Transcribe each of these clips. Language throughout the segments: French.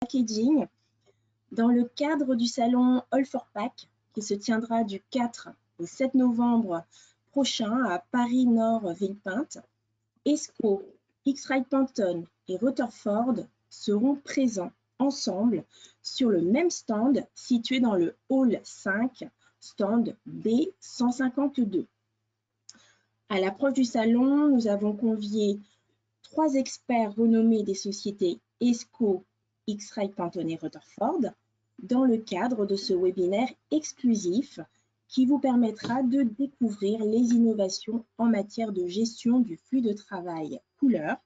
packaging dans le cadre du salon All for Pack qui se tiendra du 4 au 7 novembre prochain à Paris Nord Villepinte. ESCO, X-Rite Pantone et Rutherford seront présents ensemble sur le même stand situé dans le hall 5, stand B152. À l'approche du salon, nous avons convié 3 experts renommés des sociétés ESCO, X-Rite Pantone et Rutherford dans le cadre de ce webinaire exclusif qui vous permettra de découvrir les innovations en matière de gestion du flux de travail couleur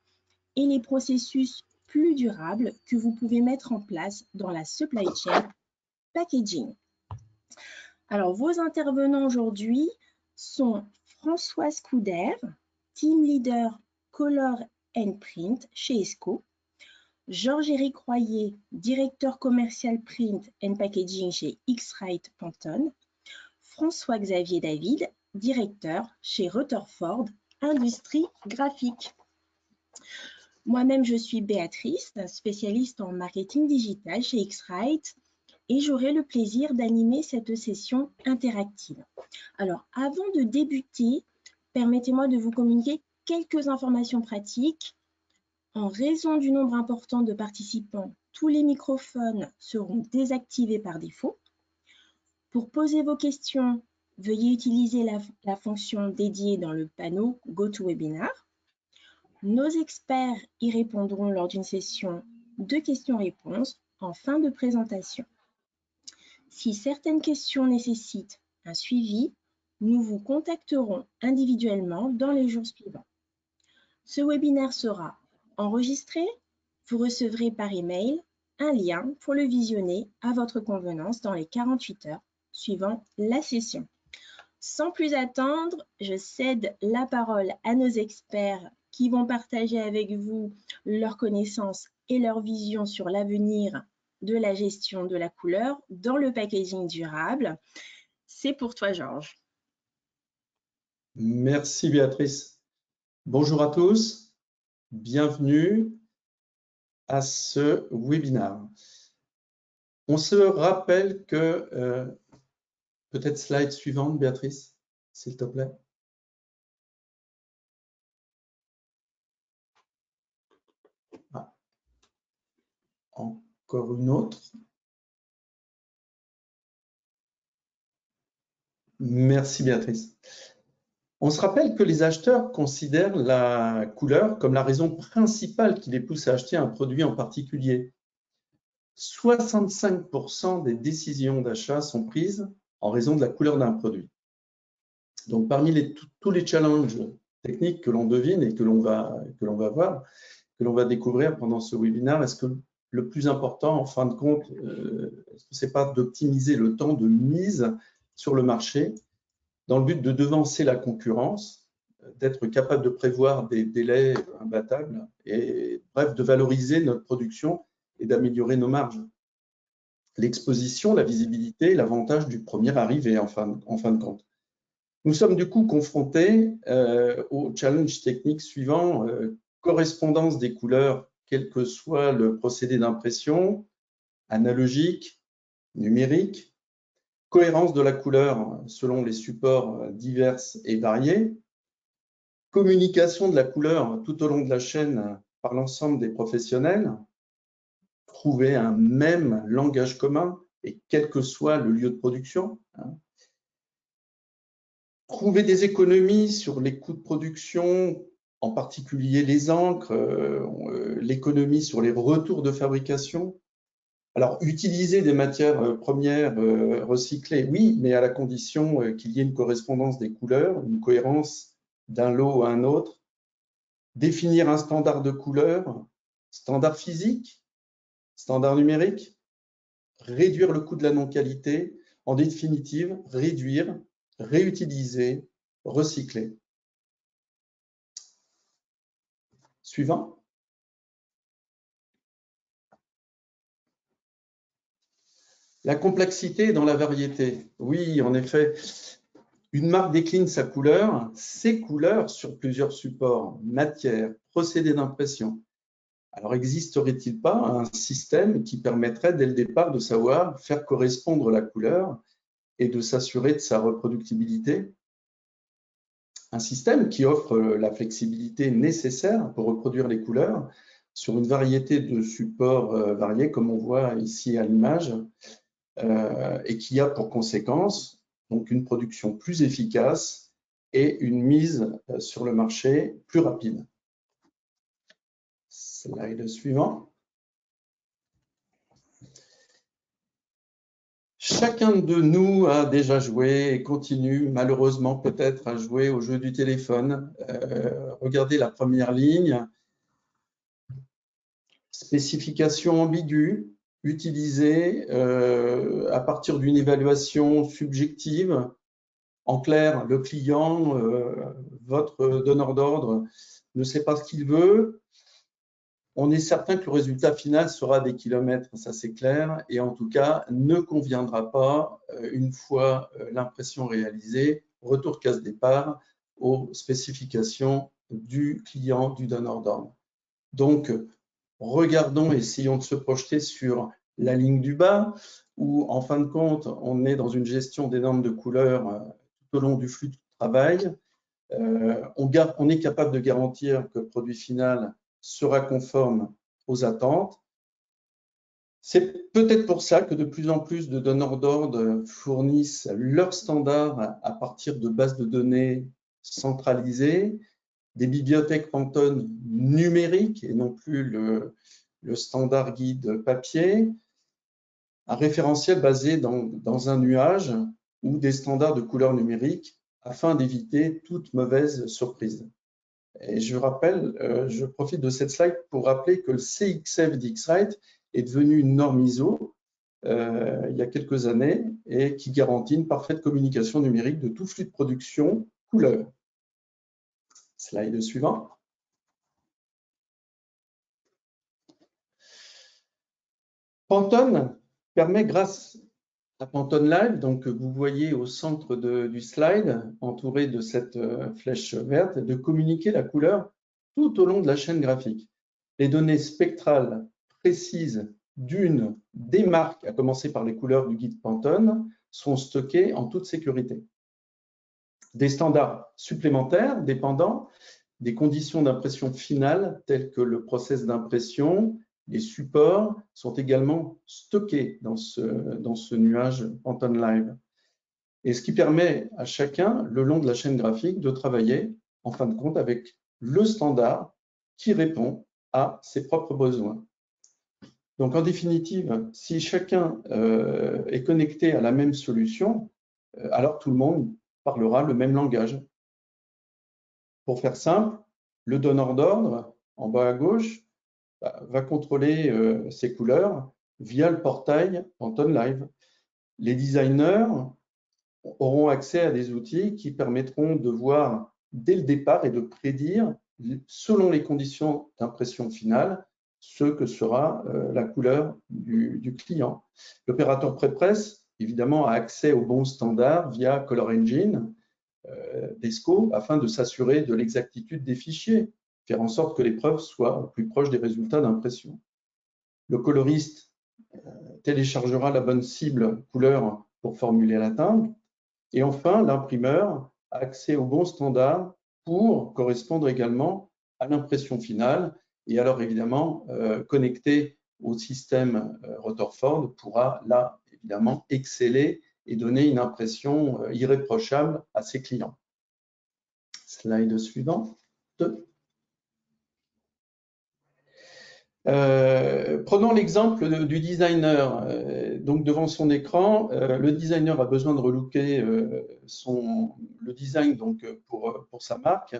et les processus plus durables que vous pouvez mettre en place dans la supply chain packaging. Alors, vos intervenants aujourd'hui sont Françoise Couder, Team Leader Color and Print chez ESCO, Georges-Éric Royer, Directeur Commercial Print and Packaging chez X-Rite Pantone, François-Xavier David, Directeur chez Rutherford, Industrie graphique. Moi-même, je suis Béatrice, spécialiste en marketing digital chez X-Rite et j'aurai le plaisir d'animer cette session interactive. Alors, avant de débuter, permettez-moi de vous communiquer quelques informations pratiques. En raison du nombre important de participants, tous les microphones seront désactivés par défaut. Pour poser vos questions, veuillez utiliser la fonction dédiée dans le panneau GoToWebinar. Nos experts y répondront lors d'une session de questions-réponses en fin de présentation. Si certaines questions nécessitent un suivi, nous vous contacterons individuellement dans les jours suivants. Ce webinaire sera enregistré. Vous recevrez par email un lien pour le visionner à votre convenance dans les 48 heures suivant la session. Sans plus attendre, je cède la parole à nos experts qui vont partager avec vous leurs connaissances et leur vision sur l'avenir de la gestion de la couleur dans le packaging durable. C'est pour toi, Georges. Merci, Béatrice. Bonjour à tous. Bienvenue à ce webinaire. On se rappelle que, peut-être slide suivante, Béatrice, s'il te plaît. Ah. Encore une autre. Merci, Béatrice. On se rappelle que les acheteurs considèrent la couleur comme la raison principale qui les pousse à acheter un produit en particulier. 65% des décisions d'achat sont prises en raison de la couleur d'un produit. Donc, parmi tous les challenges techniques que l'on devine et que l'on va voir, que l'on va découvrir pendant ce webinaire, est-ce que le plus important, en fin de compte, est-ce que ce n'est pas d'optimiser le temps de mise sur le marché dans le but de devancer la concurrence, d'être capable de prévoir des délais imbattables et bref, de valoriser notre production et d'améliorer nos marges. L'exposition, la visibilité, l'avantage du premier arrivé en fin de compte. Nous sommes du coup confrontés au challenge technique suivant, correspondance des couleurs, quel que soit le procédé d'impression, analogique, numérique, cohérence de la couleur selon les supports divers et variés, communication de la couleur tout au long de la chaîne par l'ensemble des professionnels, trouver un même langage commun et quel que soit le lieu de production, trouver des économies sur les coûts de production, en particulier les encres, l'économie sur les retours de fabrication. Alors, utiliser des matières premières recyclées, oui, mais à la condition qu'il y ait une correspondance des couleurs, une cohérence d'un lot à un autre. Définir un standard de couleur, standard physique, standard numérique, réduire le coût de la non-qualité, en définitive, réduire, réutiliser, recycler. Suivant. La complexité dans la variété. Oui, en effet, une marque décline sa couleur, ses couleurs sur plusieurs supports, matières, procédés d'impression. Alors, existerait-il pas un système qui permettrait dès le départ de savoir faire correspondre la couleur et de s'assurer de sa reproductibilité? Un système qui offre la flexibilité nécessaire pour reproduire les couleurs sur une variété de supports variés, comme on voit ici à l'image, et qui a pour conséquence donc une production plus efficace et une mise sur le marché plus rapide. Slide suivant. Chacun de nous a déjà joué et continue malheureusement peut-être à jouer au jeu du téléphone. Regardez la première ligne. Spécification ambiguë, utilisée à partir d'une évaluation subjective. En clair, le client, votre donneur d'ordre, ne sait pas ce qu'il veut. On est certain que le résultat final sera des kilomètres, ça c'est clair, et en tout cas ne conviendra pas, une fois l'impression réalisée, retour case départ, aux spécifications du client, du donneur d'ordre. Donc, regardons, essayons de se projeter sur la ligne du bas, où en fin de compte, on est dans une gestion des normes de couleurs tout au long du flux de travail. On est capable de garantir que le produit final sera conforme aux attentes. C'est peut-être pour ça que de plus en plus de donneurs d'ordre fournissent leurs standards à partir de bases de données centralisées, des bibliothèques Pantone numériques et non plus le standard guide papier, un référentiel basé dans un nuage ou des standards de couleurs numériques afin d'éviter toute mauvaise surprise. Et je profite de cette slide pour rappeler que le CXF d'X-Rite est devenu une norme ISO il y a quelques années et qui garantit une parfaite communication numérique de tout flux de production couleur. Slide suivant. Pantone permet, grâce à Pantone Live, donc vous voyez au centre du slide, entouré de cette flèche verte, de communiquer la couleur tout au long de la chaîne graphique. Les données spectrales précises des marques, à commencer par les couleurs du guide Pantone, sont stockées en toute sécurité. Des standards supplémentaires dépendant des conditions d'impression finale, telles que le process d'impression, les supports, sont également stockés dans ce nuage Pantone Live. Et ce qui permet à chacun, le long de la chaîne graphique, de travailler, en fin de compte, avec le standard qui répond à ses propres besoins. Donc, en définitive, si chacun est connecté à la même solution, alors tout le monde parlera le même langage. Pour faire simple, le donneur d'ordre, en bas à gauche, va contrôler ses couleurs via le portail Pantone Live. Les designers auront accès à des outils qui permettront de voir dès le départ et de prédire, selon les conditions d'impression finale, ce que sera la couleur du client. L'opérateur pré-presse, évidemment, a accès aux bons standards via Color Engine d'ESCO afin de s'assurer de l'exactitude des fichiers, faire en sorte que les preuves soient plus proches des résultats d'impression. Le coloriste téléchargera la bonne cible couleur pour formuler la timbre. Et enfin, l'imprimeur a accès aux bons standards pour correspondre également à l'impression finale. Et alors, évidemment, connecté au système Rutherford pourra là, évidemment, exceller et donner une impression irréprochable à ses clients. Slide suivant. Prenons l'exemple du designer. Donc devant son écran, le designer a besoin de relooker le design donc, pour sa marque.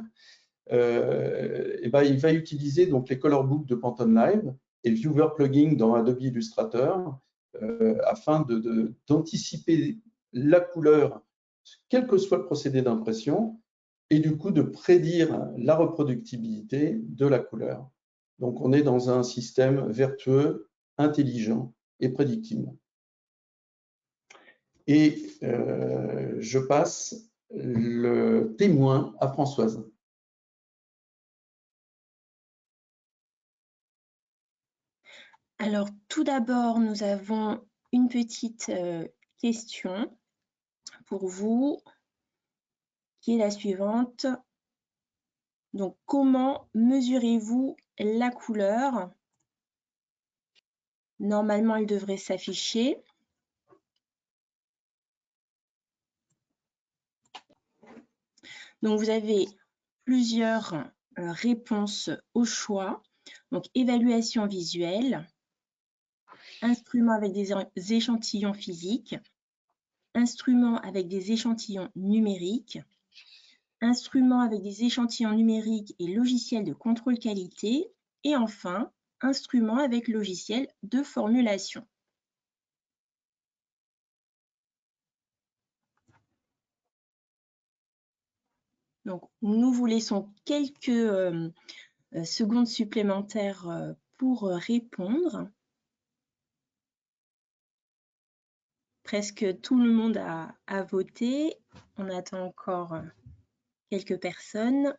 Et ben, il va utiliser donc, les color books de Pantone Live et le Viewer plugin dans Adobe Illustrator afin d'anticiper la couleur, quel que soit le procédé d'impression, et du coup de prédire la reproductibilité de la couleur. Donc, on est dans un système vertueux, intelligent et prédictible. Et je passe le témoin à Françoise. Alors, tout d'abord, nous avons une petite question pour vous, qui est la suivante. Donc, comment mesurez-vous la couleur? Normalement, elle devrait s'afficher. Donc, vous avez plusieurs réponses au choix. Donc, évaluation visuelle, instrument avec des échantillons physiques, instrument avec des échantillons numériques, instrument avec des échantillons numériques et logiciel de contrôle qualité, et enfin, instrument avec logiciel de formulation. Donc, nous vous laissons quelques secondes supplémentaires pour répondre. Presque tout le monde a voté. On attend encore quelques personnes.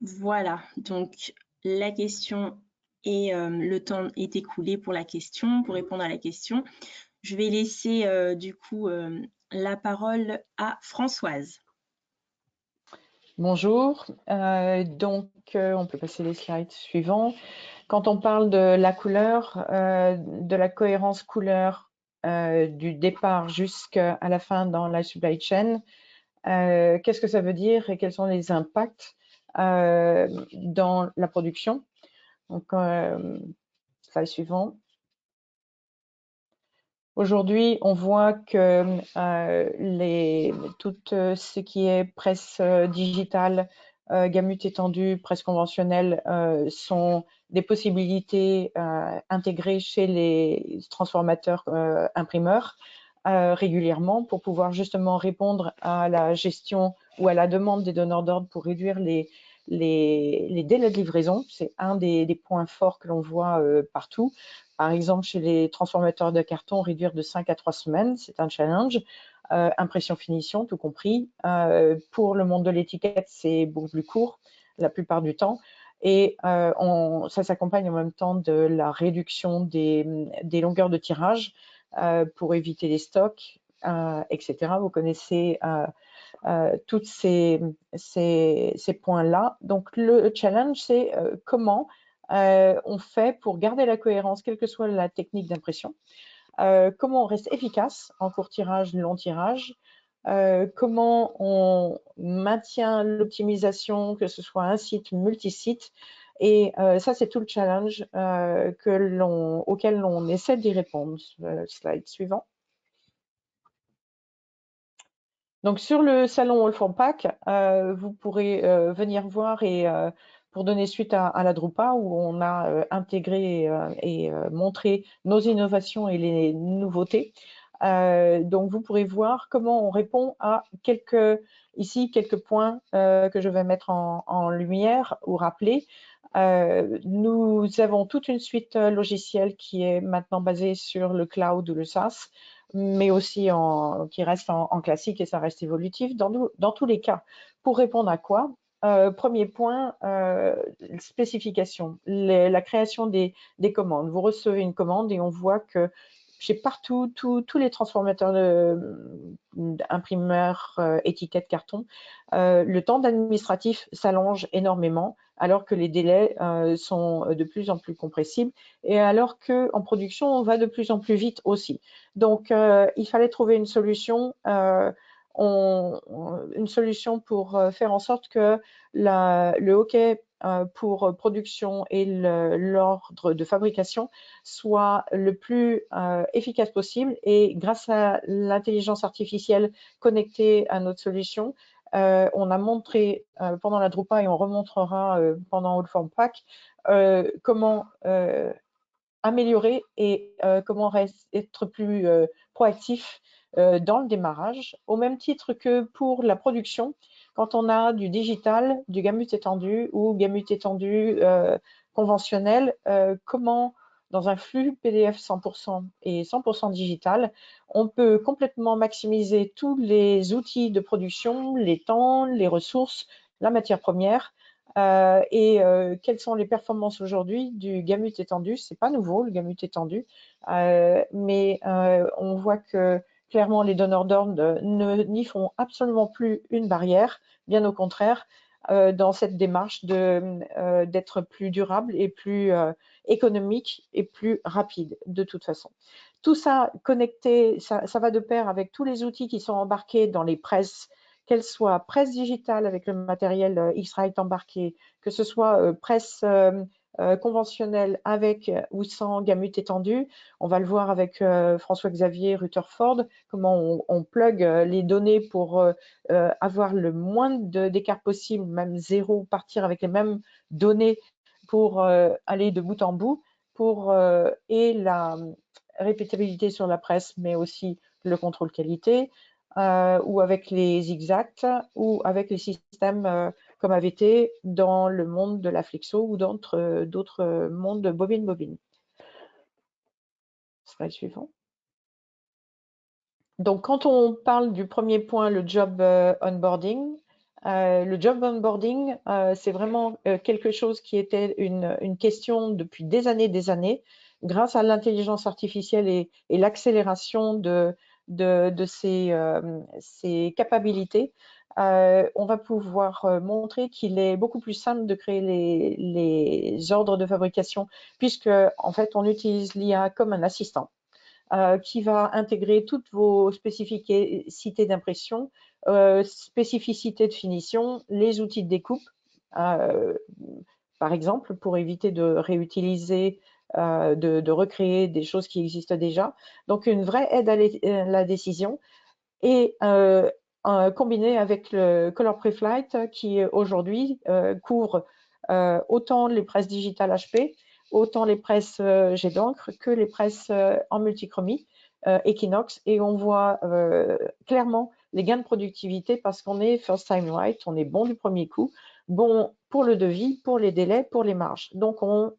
Voilà, donc la question et le temps est écoulé pour la question, pour répondre à la question. Je vais laisser du coup la parole à Françoise. Bonjour, on peut passer les slides suivants. Quand on parle de la couleur, de la cohérence couleur du départ jusqu'à la fin dans la supply chain, qu'est-ce que ça veut dire et quels sont les impacts dans la production? Donc, slide suivant. Aujourd'hui, on voit que tout ce qui est presse digitale, gamut étendu, presse conventionnelle, sont des possibilités intégrées chez les transformateurs imprimeurs régulièrement pour pouvoir justement répondre à la gestion ou à la demande des donneurs d'ordre pour réduire les délais de livraison. C'est un des points forts que l'on voit partout. Par exemple, chez les transformateurs de carton, réduire de 5 à 3 semaines, c'est un challenge. Impression-finition, tout compris. Pour le monde de l'étiquette, c'est beaucoup plus court la plupart du temps. Et ça s'accompagne en même temps de la réduction des longueurs de tirage pour éviter les stocks, etc. Vous connaissez tous ces points-là. Donc, le challenge, c'est comment on fait pour garder la cohérence, quelle que soit la technique d'impression. Comment on reste efficace en court tirage, long tirage. Comment on maintient l'optimisation, que ce soit un site, multi-site. Et ça, c'est tout le challenge auquel on essaie d'y répondre. Slide suivant. Donc, sur le salon All for Pack, vous pourrez venir voir et pour donner suite à la Drupa où on a intégré et montré nos innovations et les nouveautés. Donc, vous pourrez voir comment on répond à quelques points que je vais mettre en lumière ou rappeler. Nous avons toute une suite logicielle qui est maintenant basée sur le cloud ou le SaaS, mais aussi qui reste en classique et ça reste évolutif dans tous les cas. Pour répondre à quoi? Premier point, spécification, la création des commandes. Vous recevez une commande et on voit que chez partout, tous les transformateurs d'imprimeurs, étiquettes, carton, le temps administratif s'allonge énormément alors que les délais sont de plus en plus compressibles et alors qu'en production, on va de plus en plus vite aussi. Donc, il fallait trouver une solution pour faire en sorte que le hockey pour production et l'ordre de fabrication soit le plus efficace possible. Et grâce à l'intelligence artificielle connectée à notre solution, on a montré pendant la Drupa et on remontrera pendant All Form Pack comment améliorer et comment être plus proactif dans le démarrage, au même titre que pour la production. quand on a du digital, du gamut étendu ou gamut étendu conventionnel, comment dans un flux PDF 100% et 100% digital, on peut complètement maximiser tous les outils de production, les temps, les ressources, la matière première. Quelles sont les performances aujourd'hui du gamut étendu? C'est pas nouveau le gamut étendu, mais on voit que clairement les donneurs d'ordre n'y font absolument plus une barrière, bien au contraire, dans cette démarche d'être plus durable et plus économique et plus rapide de toute façon. Tout ça connecté, ça va de pair avec tous les outils qui sont embarqués dans les presses, qu'elles soient presse digitale avec le matériel X-Rite embarqué, que ce soit presse conventionnelle avec ou sans gamut étendu. On va le voir avec François-Xavier Rutherford, comment on plug les données pour avoir le moins d'écart possible, même zéro, partir avec les mêmes données pour aller de bout en bout, et la répétabilité sur la presse, mais aussi le contrôle qualité, ou avec les exacts, ou avec les systèmes comme AVT dans le monde de la flexo ou dans d'autres mondes de bobine-bobine. Slide suivant. Donc, quand on parle du premier point, le job onboarding, c'est vraiment quelque chose qui était une question depuis des années, grâce à l'intelligence artificielle et l'accélération de ces capacités. On va pouvoir montrer qu'il est beaucoup plus simple de créer les ordres de fabrication, puisque en fait, on utilise l'IA comme un assistant. Qui va intégrer toutes vos spécificités d'impression, spécificités de finition, les outils de découpe, par exemple, pour éviter de réutiliser, de recréer des choses qui existent déjà. Donc, une vraie aide à la décision et combiné avec le Color Preflight qui aujourd'hui couvre autant les presses digitales HP, autant les presses jet d'encre que les presses en multichromie Equinox, et on voit clairement les gains de productivité parce qu'on est first time right, on est bon du premier coup, bon pour le devis, pour les délais, pour les marges. Donc on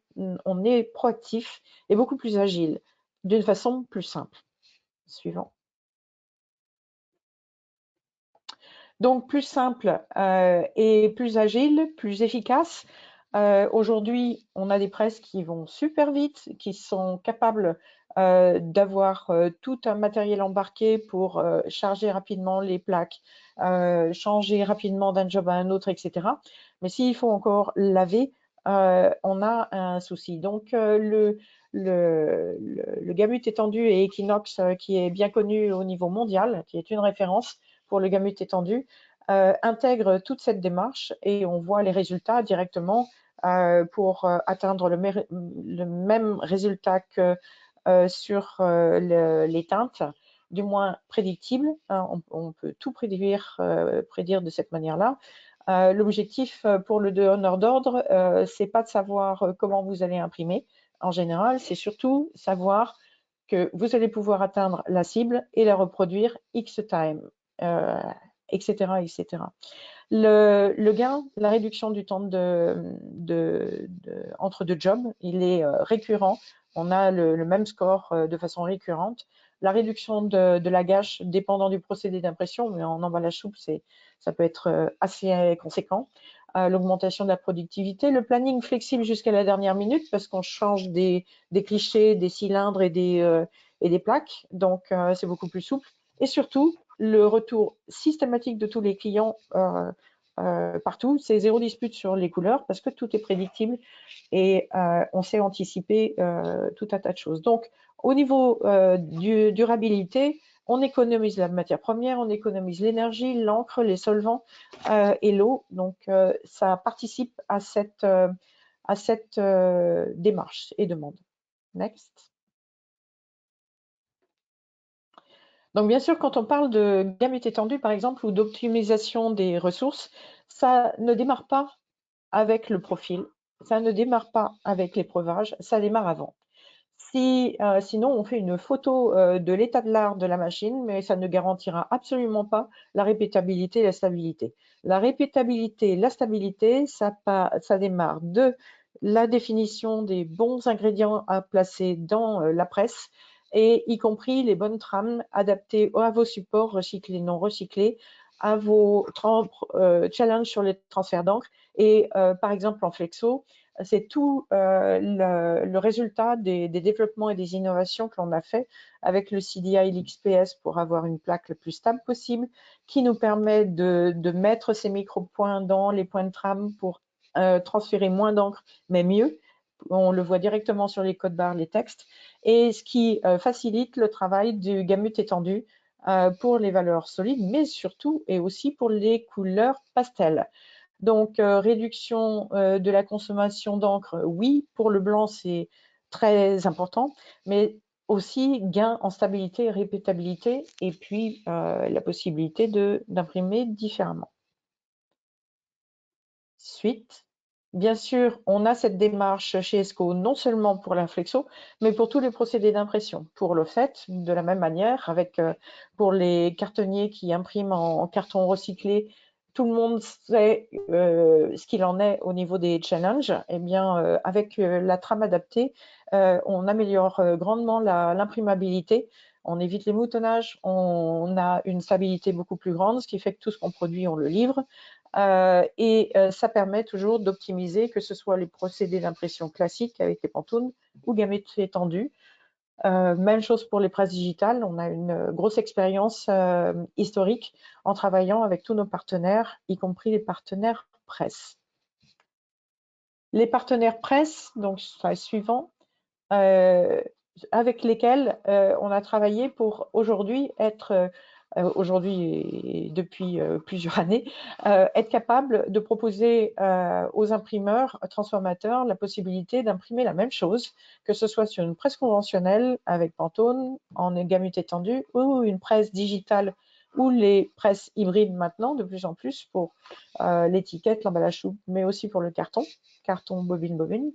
est proactif et beaucoup plus agile d'une façon plus simple. Suivant. Donc plus simple et plus agile, plus efficace. Aujourd'hui, on a des presses qui vont super vite, qui sont capables d'avoir tout un matériel embarqué pour charger rapidement les plaques, changer rapidement d'un job à un autre, etc. Mais s'il faut encore laver, on a un souci. Donc le gamut étendu et Equinox, qui est bien connu au niveau mondial, qui est une référence pour le gamut étendu, intègre toute cette démarche et on voit les résultats directement pour atteindre le même résultat que sur les teintes, du moins prédictible. On peut tout prédire de cette manière-là. L'objectif pour le donneur d'ordre, c'est pas de savoir comment vous allez imprimer. En général, c'est surtout savoir que vous allez pouvoir atteindre la cible et la reproduire X time, etc., etc. Le gain, la réduction du temps entre deux jobs, il est récurrent. On a le même score de façon récurrente. La réduction de la gâche, dépendant du procédé d'impression, mais en emballage souple, ça peut être assez conséquent. L'augmentation de la productivité, le planning flexible jusqu'à la dernière minute, parce qu'on change des clichés, des cylindres et des plaques, donc c'est beaucoup plus souple. Et surtout, le retour systématique de tous les clients partout, c'est zéro dispute sur les couleurs parce que tout est prédictible et on sait anticiper tout un tas de choses. Donc, au niveau durabilité, on économise la matière première, on économise l'énergie, l'encre, les solvants et l'eau. Donc, ça participe à cette démarche et demande. Next. Donc, bien sûr, quand on parle de gamut étendu, par exemple, ou d'optimisation des ressources, ça ne démarre pas avec le profil, ça ne démarre pas avec l'épreuvage, ça démarre avant. Sinon, on fait une photo de l'état de l'art de la machine, mais ça ne garantira absolument pas la répétabilité et la stabilité. La répétabilité et la stabilité, ça démarre de la définition des bons ingrédients à placer dans la presse, et y compris les bonnes trames adaptées à vos supports recyclés, non recyclés, à vos challenges sur les transferts d'encre. Et par exemple, en flexo, c'est tout le résultat des développements et des innovations que l'on a fait avec le CDI LXPS pour avoir une plaque le plus stable possible, qui nous permet de mettre ces micro-points dans les points de trame pour transférer moins d'encre, mais mieux. On le voit directement sur les codes barres, les textes, et ce qui facilite le travail du gamut étendu pour les valeurs solides, mais surtout et aussi pour les couleurs pastel. Donc, réduction de la consommation d'encre, oui, pour le blanc, c'est très important, mais aussi gain en stabilité et répétabilité, et puis la possibilité d'imprimer différemment. Suite. Bien sûr, on a cette démarche chez ESCO, non seulement pour la flexo, mais pour tous les procédés d'impression. Pour l'offset, de la même manière, avec pour les cartonniers qui impriment en carton recyclé, tout le monde sait ce qu'il en est au niveau des challenges. Eh bien, avec la trame adaptée, on améliore grandement l'imprimabilité. On évite les moutonnages, on a une stabilité beaucoup plus grande, ce qui fait que tout ce qu'on produit, on le livre. Ça permet toujours d'optimiser, que ce soit les procédés d'impression classiques avec les Pantone ou gamut étendu. Même chose pour les presses digitales. On a une grosse expérience historique en travaillant avec tous nos partenaires, y compris les partenaires presse. Les partenaires presse, donc suivant, avec lesquels on a travaillé pour aujourd'hui être aujourd'hui et depuis plusieurs années, être capable de proposer aux imprimeurs, transformateurs, la possibilité d'imprimer la même chose, que ce soit sur une presse conventionnelle avec Pantone, en gamut étendu, ou une presse digitale, ou les presses hybrides maintenant, de plus en plus, pour l'étiquette, l'emballage souple, mais aussi pour le carton, bobine.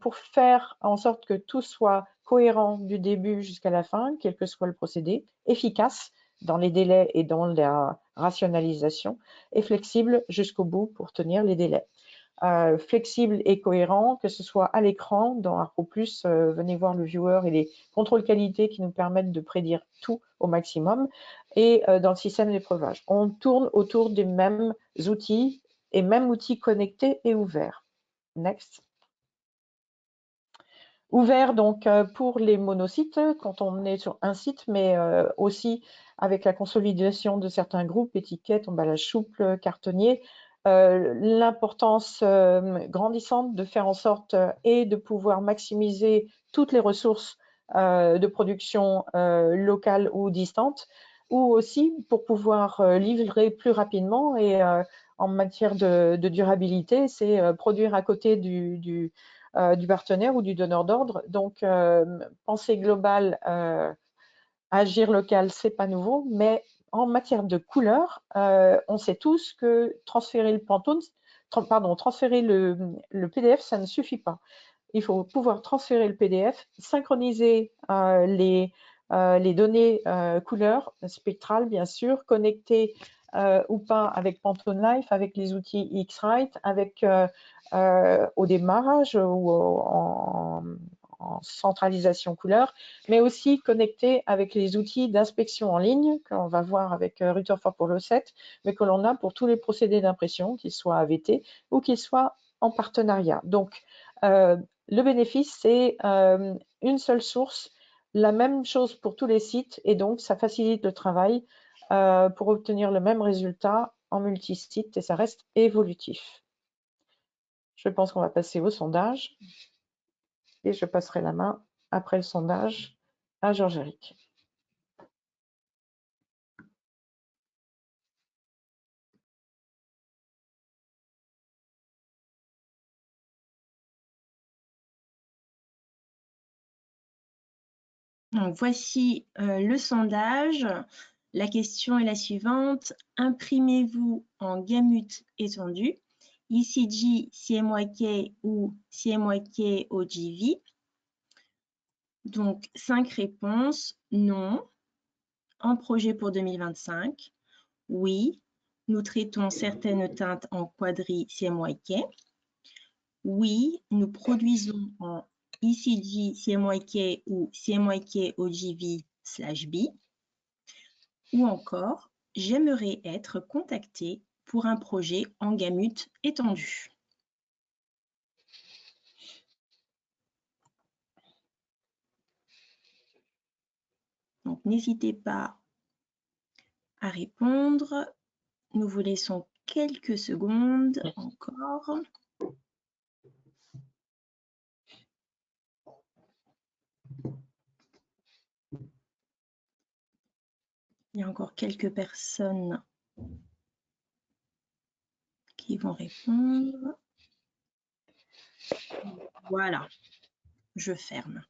Pour faire en sorte que tout soit cohérent du début jusqu'à la fin, quel que soit le procédé, efficace dans les délais et dans la rationalisation, et flexible jusqu'au bout pour tenir les délais. Flexible et cohérent, que ce soit à l'écran, dans Arco Plus, venez voir le viewer et les contrôles qualité qui nous permettent de prédire tout au maximum, et dans le système d'épreuvage. On tourne autour des mêmes outils, et mêmes outils connectés et ouverts. Next. Ouvert donc pour les monosites quand on est sur un site, mais aussi avec la consolidation de certains groupes, étiquettes, emballage souple, cartonnier. L'importance grandissante de faire en sorte et de pouvoir maximiser toutes les ressources de production locale ou distante, ou aussi pour pouvoir livrer plus rapidement. Et en matière de durabilité, c'est produire à côté du partenaire ou du donneur d'ordre. Donc, pensée globale, agir local, c'est pas nouveau, mais en matière de couleur, on sait tous que transférer le Pantone, transférer le PDF, ça ne suffit pas. Il faut pouvoir transférer le PDF, synchroniser les données couleurs spectrales, bien sûr, connecter ou pas avec Pantone Life, avec les outils X-Rite, avec au démarrage ou en centralisation couleur, mais aussi connecté avec les outils d'inspection en ligne que l'on va voir avec Rutherford pour l'offset, mais que l'on a pour tous les procédés d'impression, qu'ils soient AVT ou qu'ils soient en partenariat. Donc, le bénéfice, c'est une seule source, la même chose pour tous les sites, et donc ça facilite le travail pour obtenir le même résultat en multisite, et ça reste évolutif. Je pense qu'on va passer au sondage. Et je passerai la main, après le sondage, à Georges-Éric. Donc, voici le sondage. La question est la suivante. Imprimez-vous en gamut étendu? ECG, CMYK ou CMYK OGV. Donc, 5 réponses. Non. En projet pour 2025. Oui. Nous traitons certaines teintes en quadri CMYK. Oui. Nous produisons en ECG, CMYK ou CMYK OGV/B. Ou encore, j'aimerais être contacté pour un projet en gamut étendu. Donc, n'hésitez pas à répondre. Nous vous laissons quelques secondes encore. Il y a encore quelques personnes qui vont répondre. Voilà, je ferme.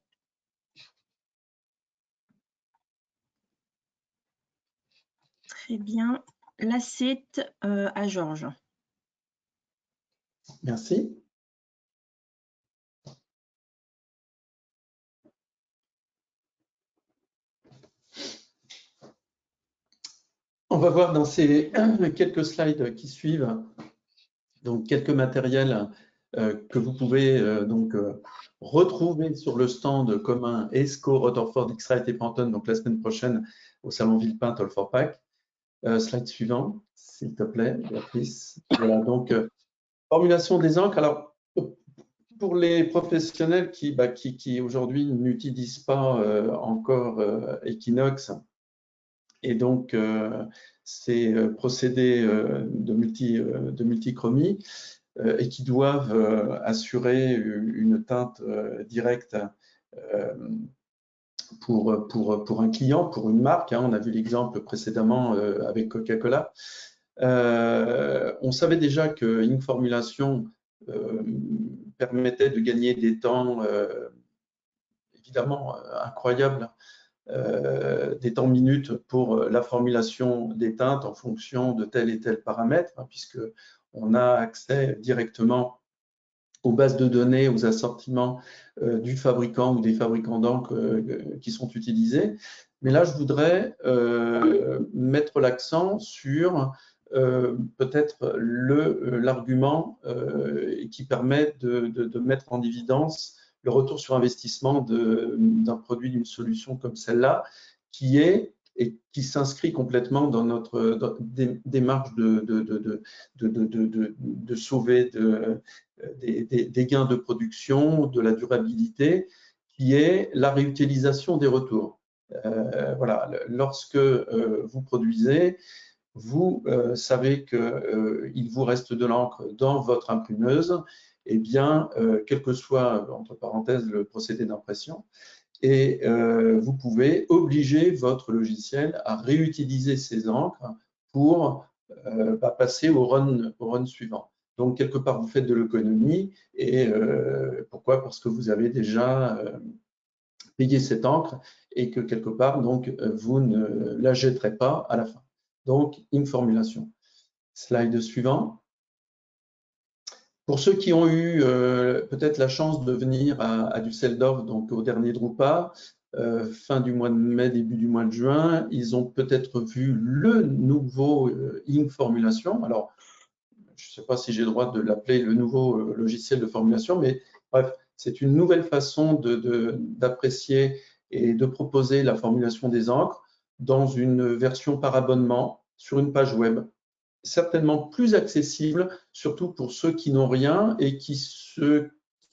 Très bien. Là, c'est à Georges. Merci. On va voir dans ces quelques slides qui suivent donc quelques matériels que vous pouvez retrouver sur le stand commun ESCO, Rutherford, X-Rite et Pantone, donc la semaine prochaine au salon Villepinte All4Pack. Slide suivant, s'il te plaît, Béatrice. Voilà, donc formulation des encres. Alors, pour les professionnels qui aujourd'hui n'utilisent pas encore Equinox, et donc ces procédés de multichromie, et qui doivent assurer une teinte directe pour un client, pour une marque. On a vu l'exemple précédemment avec Coca-Cola. On savait déjà que Ink Formulation permettait de gagner des temps évidemment incroyables, des temps minutes pour la formulation des teintes en fonction de tel et tel paramètre, puisque on a accès directement aux bases de données, aux assortiments du fabricant ou des fabricants d'encre qui sont utilisés. Mais là, je voudrais mettre l'accent sur peut-être l'argument qui permet de mettre en évidence le retour sur investissement d'un produit, d'une solution comme celle-là, qui est et qui s'inscrit complètement dans notre démarche de sauver des gains de production, de la durabilité, qui est la réutilisation des retours. Voilà, lorsque vous produisez, vous savez qu'il vous reste de l'encre dans votre imprimeuse, eh bien, quel que soit, entre parenthèses, le procédé d'impression, et vous pouvez obliger votre logiciel à réutiliser ces encres pour passer au run suivant. Donc, quelque part, vous faites de l'économie. Et pourquoi? Parce que vous avez déjà payé cette encre et que quelque part, donc, vous ne la jetterez pas à la fin. Donc, Ink Formulation. Slide suivant. Pour ceux qui ont eu peut-être la chance de venir à Düsseldorf, donc au dernier Drupa, fin du mois de mai, début du mois de juin, ils ont peut-être vu le nouveau Ink Formulation. Alors, je ne sais pas si j'ai le droit de l'appeler le nouveau logiciel de formulation, mais bref, c'est une nouvelle façon d'apprécier et de proposer la formulation des encres dans une version par abonnement sur une page web. Certainement plus accessible, surtout pour ceux qui n'ont rien et qui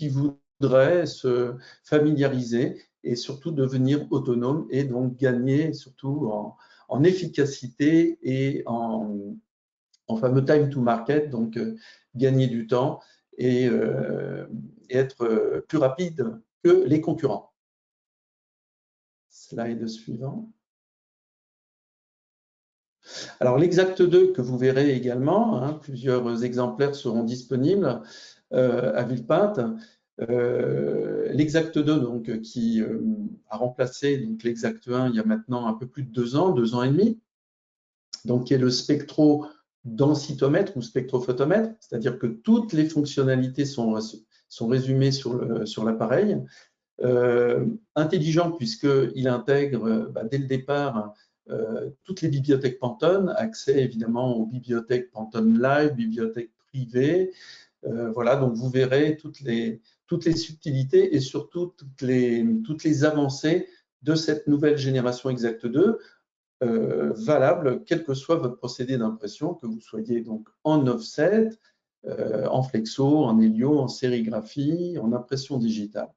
voudraient se familiariser et surtout devenir autonomes et donc gagner surtout en efficacité et en fameux time to market, donc gagner du temps et être plus rapide que les concurrents. Slide suivant. Alors, l'Exact 2 que vous verrez également, plusieurs exemplaires seront disponibles à Villepinte. L'Exact 2 donc, qui a remplacé l'Exact 1 il y a maintenant un peu plus de 2 ans et demi, donc qui est le Spectro densitomètre ou spectrophotomètre, c'est-à-dire que toutes les fonctionnalités sont résumées sur l'appareil. Intelligent puisqu'il intègre dès le départ toutes les bibliothèques Pantone, accès évidemment aux bibliothèques Pantone Live, bibliothèques privées. Voilà, donc vous verrez toutes les subtilités et surtout toutes les avancées de cette nouvelle génération Exact 2, valable quel que soit votre procédé d'impression, que vous soyez donc en offset, en flexo, en hélio, en sérigraphie, en impression digitale.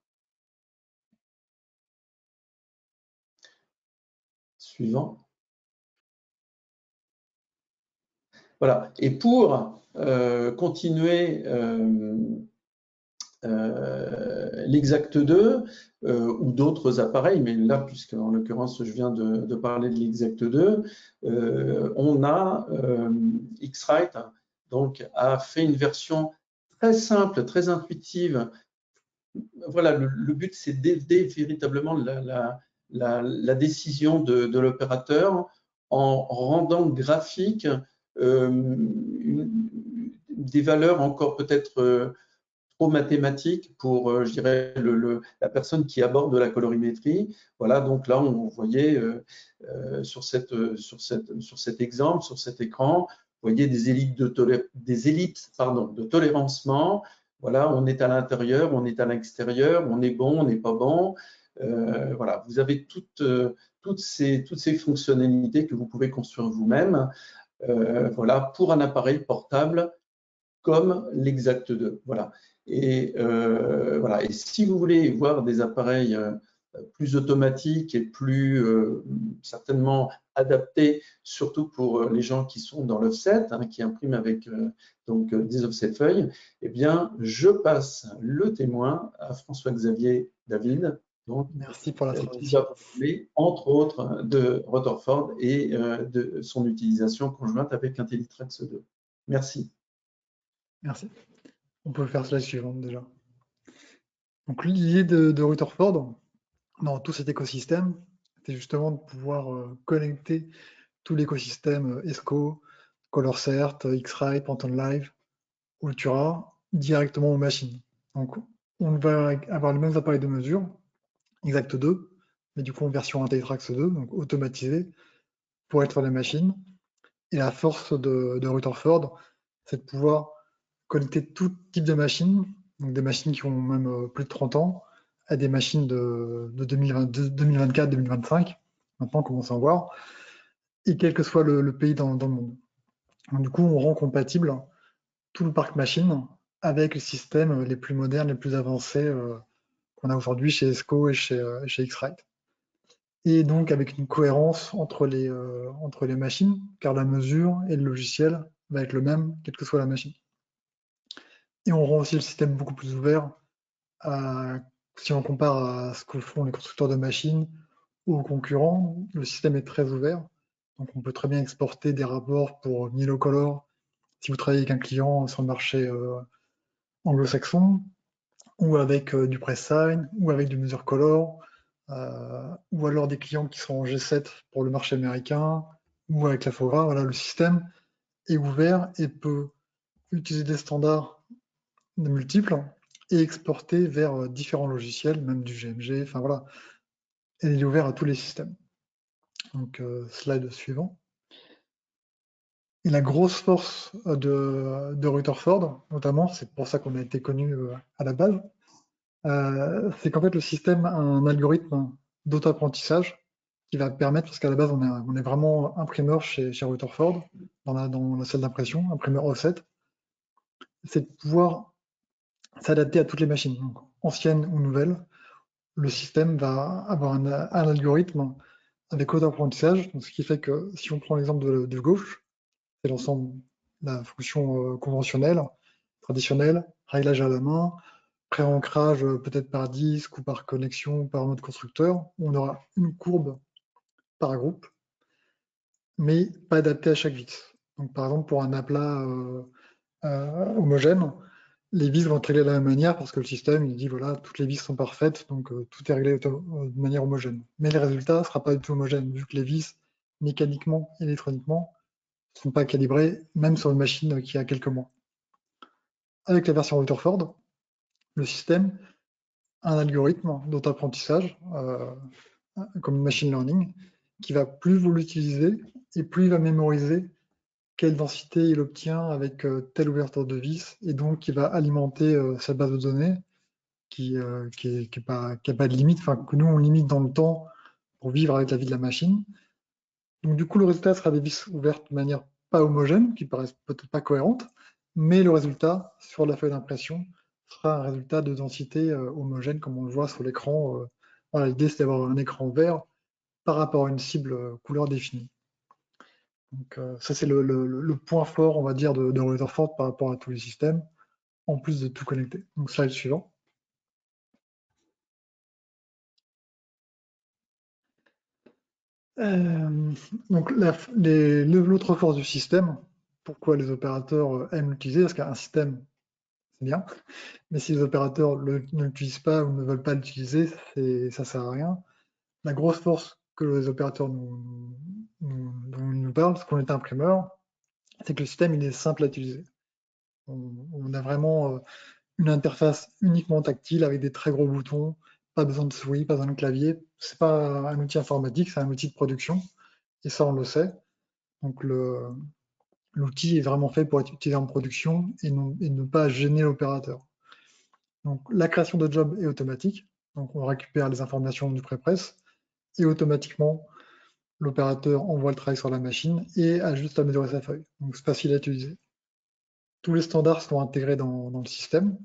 Suivant. Voilà. Et pour continuer l'Exact 2 ou d'autres appareils, mais là, puisque en l'occurrence, je viens de parler de l'Exact 2, on a X-Rite, donc, a fait une version très simple, très intuitive. Voilà, le but, c'est d'aider véritablement la décision de l'opérateur en rendant graphique des valeurs encore peut-être trop mathématiques pour, je dirais, la personne qui aborde la colorimétrie. Voilà, donc là, on voyait sur cet exemple, sur cet écran, vous voyez des ellipses de tolérancement. Voilà, on est à l'intérieur, on est à l'extérieur, on est bon, on n'est pas bon. Voilà, vous avez toutes ces fonctionnalités que vous pouvez construire vous-même. Voilà, pour un appareil portable comme l'Exact 2. Voilà. Et voilà. Et si vous voulez voir des appareils plus automatiques et plus certainement adaptés, surtout pour les gens qui sont dans l'offset, qui impriment avec donc des offset feuilles, eh bien, je passe le témoin à François-Xavier David. Donc, merci pour la qui traduction. va parler, entre autres, de Rutherford et de son utilisation conjointe avec IntelliTrax 2. Merci. Merci. On peut faire slide suivante déjà. Donc l'idée de Rutherford dans tout cet écosystème, c'est justement de pouvoir connecter tout l'écosystème ESCO, ColorCert, X-Rite, Pantone Live, Ultura directement aux machines. Donc on va avoir les mêmes appareils de mesure, Exact 2, mais du coup en version IntelliTrax 2, donc automatisée pour être sur les machines. Et la force de Rutherford, c'est de pouvoir connecter tout type de machines, donc des machines qui ont même plus de 30 ans, à des machines de 2024, 2025, maintenant on commence à en voir, et quel que soit le pays dans le monde. Donc, du coup, on rend compatible tout le parc machine avec les systèmes les plus modernes, les plus avancés qu'on a aujourd'hui chez ESCO et chez X-Rite. Et donc avec une cohérence entre les machines, car la mesure et le logiciel va être le même, quelle que soit la machine. Et on rend aussi le système beaucoup plus ouvert si on compare à ce que font les constructeurs de machines ou aux concurrents, le système est très ouvert. Donc on peut très bien exporter des rapports pour Nilocolor si vous travaillez avec un client sur le marché anglo-saxon, ou avec du PressSign, ou avec du MeasureColor, ou alors des clients qui sont en G7 pour le marché américain, ou avec la FOGRA. Voilà, le système est ouvert et peut utiliser des standards multiples et exporter vers différents logiciels, même du GMG, enfin voilà. Et il est ouvert à tous les systèmes. Donc, slide suivant. Et la grosse force de Rutherford, notamment, c'est pour ça qu'on a été connu à la base, c'est qu'en fait le système a un algorithme d'auto-apprentissage qui va permettre, parce qu'à la base on est vraiment imprimeur chez Rutherford, dans la salle d'impression, imprimeur offset, c'est de pouvoir s'adapter à toutes les machines, donc anciennes ou nouvelles. Le système va avoir un algorithme avec auto-apprentissage, ce qui fait que si on prend l'exemple de gauche, c'est l'ensemble de la fonction conventionnelle, traditionnelle, réglage à la main, pré-ancrage peut-être par disque ou par connexion ou par mode constructeur, on aura une courbe par groupe, mais pas adaptée à chaque vis. Donc par exemple pour un aplat homogène, les vis vont être réglées de la même manière parce que le système il dit voilà toutes les vis sont parfaites, donc tout est réglé de manière homogène. Mais le résultat ne sera pas du tout homogène vu que les vis mécaniquement, électroniquement ne sont pas calibrés, même sur une machine qui a quelques mois. Avec la version Rutherford, le système a un algorithme d'auto-apprentissage, comme une machine learning, qui va plus vous l'utiliser et plus il va mémoriser quelle densité il obtient avec telle ouverture de vis, et donc qui va alimenter sa base de données qui n'a pas de limite, enfin que nous on limite dans le temps pour vivre avec la vie de la machine. Donc du coup le résultat sera des vis ouvertes de manière pas homogène, qui paraissent peut-être pas cohérentes, mais le résultat sur la feuille d'impression sera un résultat de densité homogène comme on le voit sur l'écran. Voilà, l'idée c'est d'avoir un écran vert par rapport à une cible couleur définie. Donc ça c'est le point fort, on va dire, de Rutherford par rapport à tous les systèmes, en plus de tout connecter. Donc slide suivant. Donc l'autre force du système, pourquoi les opérateurs aiment l'utiliser, parce qu'un système c'est bien, mais si les opérateurs ne l'utilisent pas ou ne veulent pas l'utiliser, ça sert à rien. La grosse force que les opérateurs nous parlent, parce qu'on est imprimeur, c'est que le système il est simple à utiliser. On a vraiment une interface uniquement tactile avec des très gros boutons, pas besoin de souris, pas besoin de clavier. C'est pas un outil informatique, c'est un outil de production, et ça on le sait. Donc l'outil est vraiment fait pour être utilisé en production et ne pas gêner l'opérateur. Donc la création de job est automatique, donc on récupère les informations du prépress et automatiquement l'opérateur envoie le travail sur la machine et ajuste à mesurer sa feuille. Donc c'est facile à utiliser. Tous les standards sont intégrés dans le système.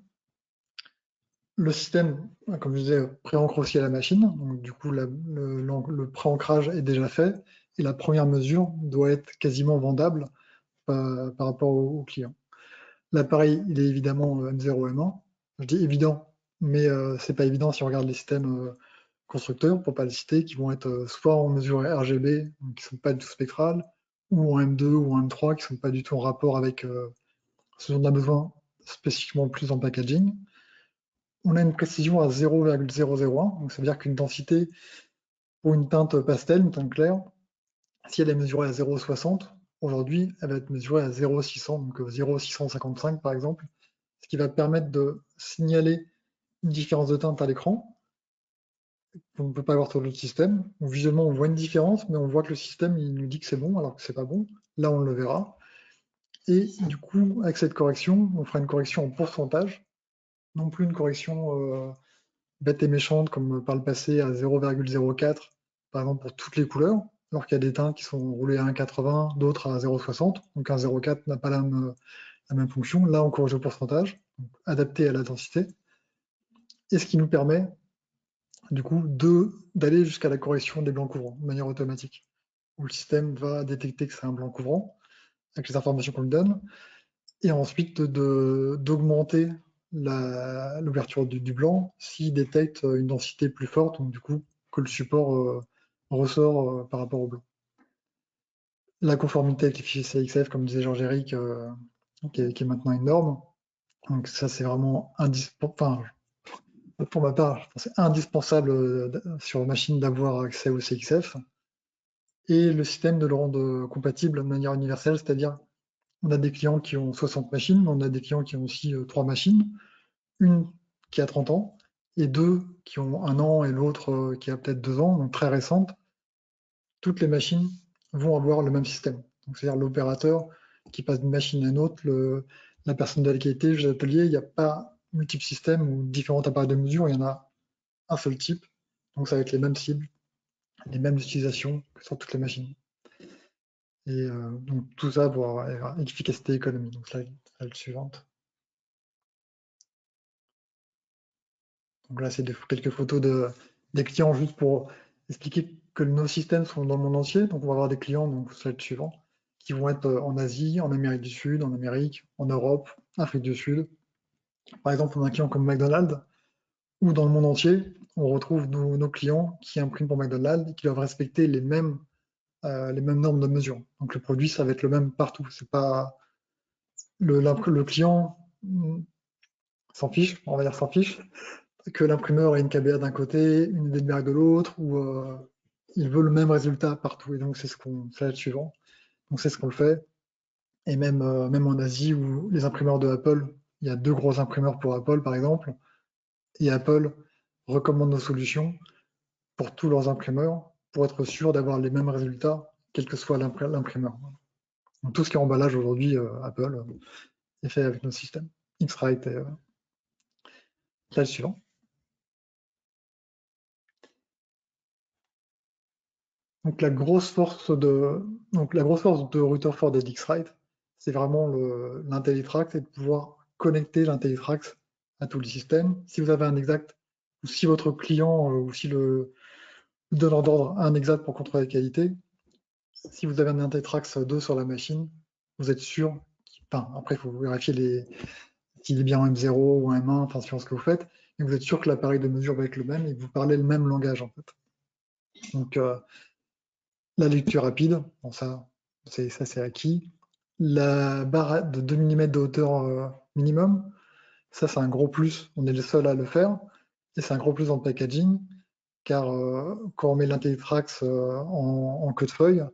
Le système, comme je disais, pré-ancre aussi à la machine, donc du coup le pré-ancrage est déjà fait et la première mesure doit être quasiment vendable par rapport au client. L'appareil, il est évidemment M0, M1. Je dis évident, mais c'est pas évident si on regarde les systèmes constructeurs, pour pas le citer, qui vont être soit en mesure RGB, qui sont pas du tout spectrales, ou en M2 ou en M3, qui sont pas du tout en rapport avec ce dont on a besoin spécifiquement plus en packaging. On a une précision à 0,001, donc ça veut dire qu'une densité pour une teinte pastel, une teinte claire, si elle est mesurée à 0,60, aujourd'hui, elle va être mesurée à 0,600, donc 0,655 par exemple, ce qui va permettre de signaler une différence de teinte à l'écran. On ne peut pas avoir sur l'autre système. Donc, visuellement, on voit une différence, mais on voit que le système il nous dit que c'est bon, alors que c'est pas bon. Là, on le verra. Et du coup, avec cette correction, on fera une correction en pourcentage, non plus une correction bête et méchante comme par le passé à 0,04, par exemple pour toutes les couleurs, alors qu'il y a des teintes qui sont roulées à 1,80, d'autres à 0,60, donc un 0,4 n'a pas la même fonction. Là, on corrige au pourcentage, adapté à la densité, et ce qui nous permet du coup d'aller jusqu'à la correction des blancs couvrants de manière automatique, où le système va détecter que c'est un blanc couvrant avec les informations qu'on lui donne, et ensuite d'augmenter l'ouverture du blanc s'il détecte une densité plus forte, donc du coup que le support ressort par rapport au blanc. La conformité avec les fichiers CXF, comme disait Georges-Éric, qui est maintenant une norme. Donc ça c'est vraiment indispensable. Enfin, pour ma part, c'est indispensable sur machine d'avoir accès au CXF. Et le système de le rendre compatible de manière universelle, c'est-à-dire on a des clients qui ont 60 machines, mais on a des clients qui ont aussi 3 machines, une qui a 30 ans et 2 qui ont 1 an et l'autre qui a peut-être 2 ans, donc très récente. Toutes les machines vont avoir le même système. C'est-à-dire l'opérateur qui passe d'une machine à une autre, la personne de la qualité, le atelier, il n'y a pas multiples systèmes ou différents appareils de mesure, il y en a un seul type, donc ça va être les mêmes cibles, les mêmes utilisations que sur toutes les machines. Et donc tout ça pour avoir efficacité et économie. Donc slide suivante. Donc là, c'est quelques photos des clients juste pour expliquer que nos systèmes sont dans le monde entier. Donc on va avoir des clients, donc slide suivant, qui vont être en Asie, en Amérique du Sud, en Amérique, en Europe, Afrique du Sud. Par exemple, on a un client comme McDonald's, ou dans le monde entier, on retrouve nos clients qui impriment pour McDonald's et qui doivent respecter les mêmes normes de mesure. Donc le produit, ça va être le même partout. C'est pas le client s'en fiche, on va dire s'en fiche, que l'imprimeur ait une KBA d'un côté, une Edenberg de l'autre, ou il veut le même résultat partout. Et donc c'est ce qu'on fait suivant. Donc c'est ce qu'on fait. Et même en Asie, où les imprimeurs de Apple, il y a 2 gros imprimeurs pour Apple, par exemple, et Apple recommande nos solutions pour tous leurs imprimeurs, pour être sûr d'avoir les mêmes résultats, quel que soit l'imprimeur. Donc, tout ce qui est emballage aujourd'hui, Apple, est fait avec nos systèmes. X-Rite et slide suivant. Donc la grosse force de Rutherford et d'X-Rite, c'est vraiment l'IntelliTrax et de pouvoir connecter l'IntelliTrax à tous les systèmes. Si vous avez un exact, ou si votre client ou si le donneur d'ordre a un exact pour contrôler la qualité, si vous avez un IntelliTrax 2 sur la machine, vous êtes sûr, enfin après il faut vérifier s'il est bien en M0 ou en M1, enfin suivant ce que vous faites, mais vous êtes sûr que l'appareil de mesure va être le même et que vous parlez le même langage en fait. Donc la lecture rapide, bon, ça c'est acquis. La barre de 2 mm de hauteur minimum, ça c'est un gros plus, on est le seul à le faire, et c'est un gros plus dans le packaging, car quand on met l'IntelliTrax en queue de feuille,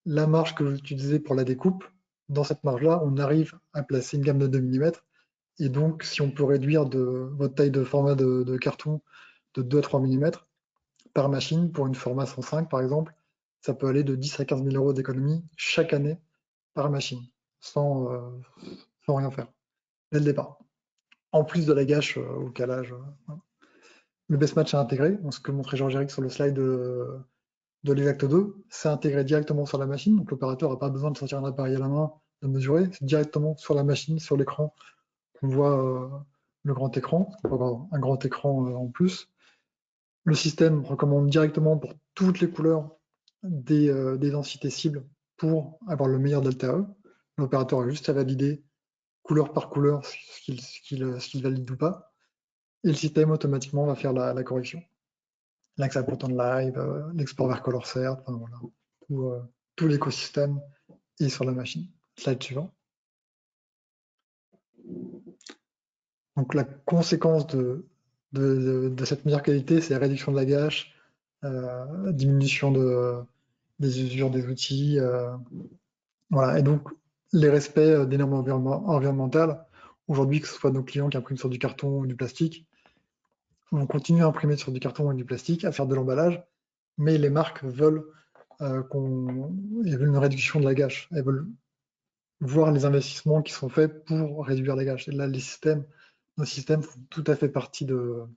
la marge que vous utilisez pour la découpe, dans cette marge-là, on arrive à placer une gamme de 2 mm, et donc si on peut réduire votre taille de format de carton de 2 à 3 mm par machine, pour une format 105 par exemple, ça peut aller de 10 à 15 000 euros d'économie chaque année par machine, sans rien faire, dès le départ. En plus de la gâche au calage. Voilà. Le best match est intégré, donc ce que montrait Jean-Éric sur le slide de l'Exact 2, c'est intégré directement sur la machine, donc l'opérateur n'a pas besoin de sortir un appareil à la main, de mesurer, c'est directement sur la machine, sur l'écran, qu'on voit le grand écran, un grand écran en plus. Le système recommande directement pour toutes les couleurs des densités cibles pour avoir le meilleur delta E. L'opérateur a juste à valider couleur par couleur ce qu'il valide ou pas. Et le système automatiquement va faire la correction. L'accès à Proton Live, l'export vers ColorCert, enfin, voilà. Tout l'écosystème est sur la machine. Slide suivant. Donc la conséquence de cette meilleure qualité, c'est la réduction de la gâche, diminution des usures des outils, voilà. Et donc les respects des normes environnementales, aujourd'hui, que ce soit nos clients qui impriment sur du carton ou du plastique, on continue à imprimer sur du carton ou du plastique, à faire de l'emballage, mais les marques veulent une réduction de la gâche. Elles veulent voir les investissements qui sont faits pour réduire la gâche. Et là, nos systèmes font tout à fait partie de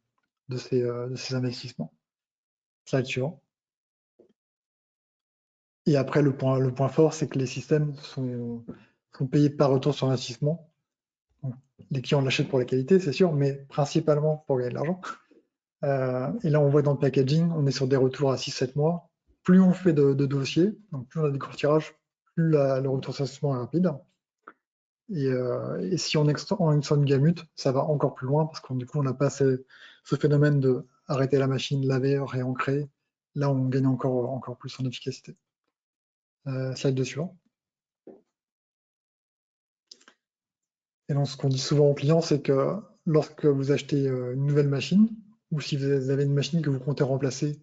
ces investissements. Slide suivant. Et après, le point fort, c'est que les systèmes sont payés par retour sur investissement. Donc, les clients l'achètent pour la qualité, c'est sûr, mais principalement pour gagner de l'argent. Et là, on voit dans le packaging, on est sur des retours à 6-7 mois. Plus on fait de dossiers, donc plus on a des courts tirages, plus le retour sur investissement est rapide. Et si on extend une gamut, ça va encore plus loin parce que du coup, on n'a pas ce phénomène de arrêter la machine, laver, réancrer. Là, on gagne encore plus en efficacité. Slide de suivant. Et donc, ce qu'on dit souvent aux clients, c'est que lorsque vous achetez une nouvelle machine, ou si vous avez une machine que vous comptez remplacer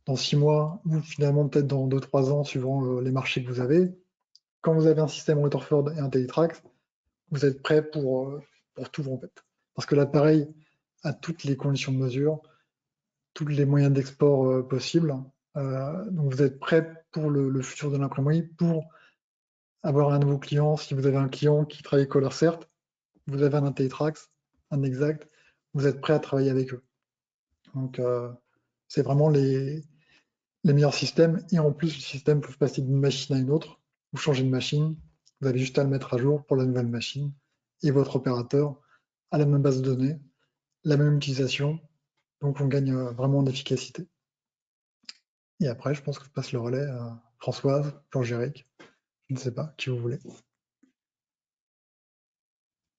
dans 6 mois, ou finalement peut-être dans 2-3 ans, suivant les marchés que vous avez, quand vous avez un système Rutherford et un IntelliTrax, vous êtes prêt pour tout en fait. Parce que l'appareil a toutes les conditions de mesure, tous les moyens d'export possibles. Donc vous êtes prêt pour le futur de l'imprimerie, pour avoir un nouveau client. Si vous avez un client qui travaille ColorCert, vous avez un IntelliTrax, un Exact, vous êtes prêt à travailler avec eux. Donc c'est vraiment les meilleurs systèmes. Et en plus, le système peut passer d'une machine à une autre. Vous changez de machine, vous avez juste à le mettre à jour pour la nouvelle machine. Et votre opérateur a la même base de données, la même utilisation. Donc on gagne vraiment en efficacité. Et après, je pense que je passe le relais à Françoise, Jean-Éric, je ne sais pas, qui vous voulez.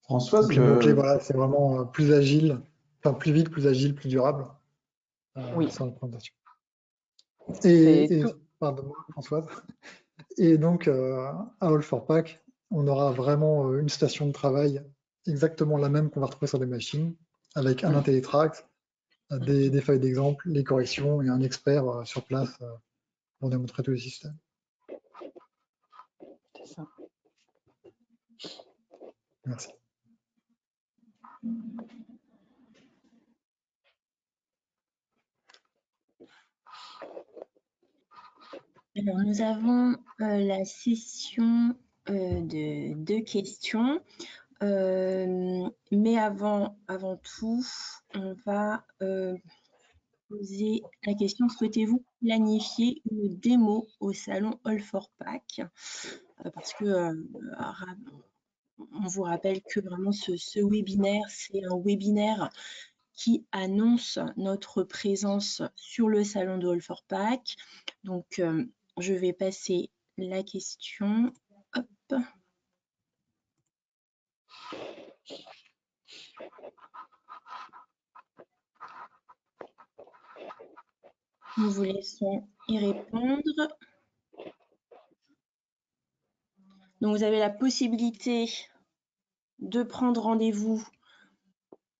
Françoise, Donc les mots-clés, voilà, c'est vraiment plus agile, enfin plus vite, plus agile, plus durable. Oui. Sur la présentation. C'est Et tout. pardon, Françoise. Et donc, à All4Pack, on aura vraiment une station de travail exactement la même qu'on va retrouver sur les machines, avec un IntelliTrax, des feuilles d'exemple, les corrections et un expert sur place pour démontrer tous les systèmes. C'est ça. Merci. Alors, nous avons la session de questions. Mais avant tout, on va poser la question, souhaitez-vous planifier une démo au salon All4Pack? Parce que on vous rappelle que vraiment ce webinaire, c'est un webinaire qui annonce notre présence sur le salon de All4Pack. Donc, je vais passer la question. Hop. Nous vous laissons y répondre. Donc, vous avez la possibilité de prendre rendez-vous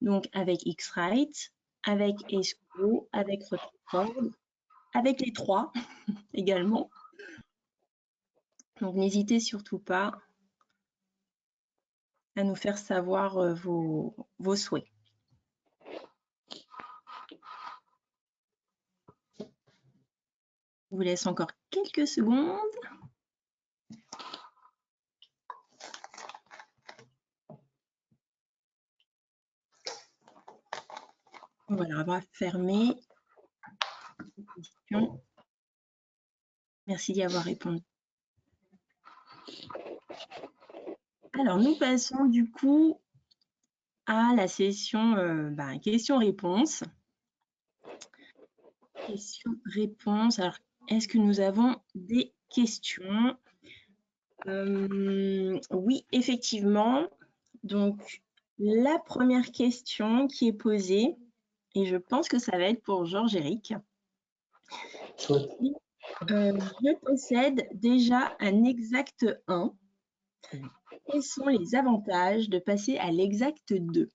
donc avec X-Rite, avec ESCO, avec Rutherford, avec les trois également. Donc, n'hésitez surtout pas à nous faire savoir vos souhaits. Je vous laisse encore quelques secondes. Voilà, on va fermer. Merci d'y avoir répondu. Alors, nous passons du coup à la session questions-réponses. Questions-réponses. Alors, est-ce que nous avons des questions? Oui, effectivement. Donc, la première question qui est posée, et je pense que ça va être pour Georges-Éric. Je possède déjà un exact 1. Quels sont les avantages de passer à l'exact 2?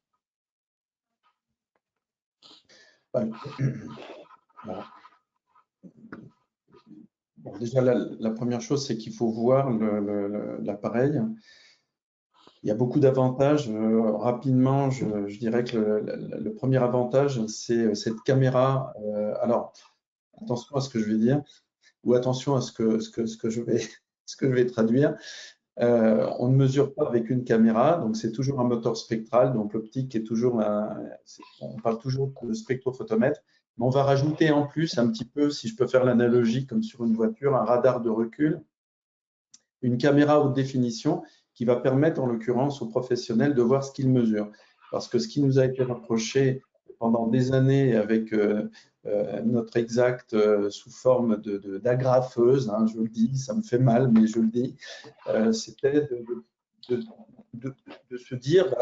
Bon, déjà, la première chose, c'est qu'il faut voir l'appareil. Il y a beaucoup d'avantages. Rapidement, je dirais que le premier avantage, c'est cette caméra. Alors, attention à ce que je vais dire, ou attention à ce que je vais traduire. On ne mesure pas avec une caméra, donc c'est toujours un moteur spectral, donc l'optique est toujours on parle toujours de spectrophotomètre, mais on va rajouter en plus un petit peu, si je peux faire l'analogie comme sur une voiture, un radar de recul, une caméra haute définition qui va permettre en l'occurrence aux professionnels de voir ce qu'ils mesurent. Parce que ce qui nous a été reproché pendant des années avec notre exact sous forme d'agrafeuse, hein, je le dis, ça me fait mal, mais je le dis, c'était de se dire,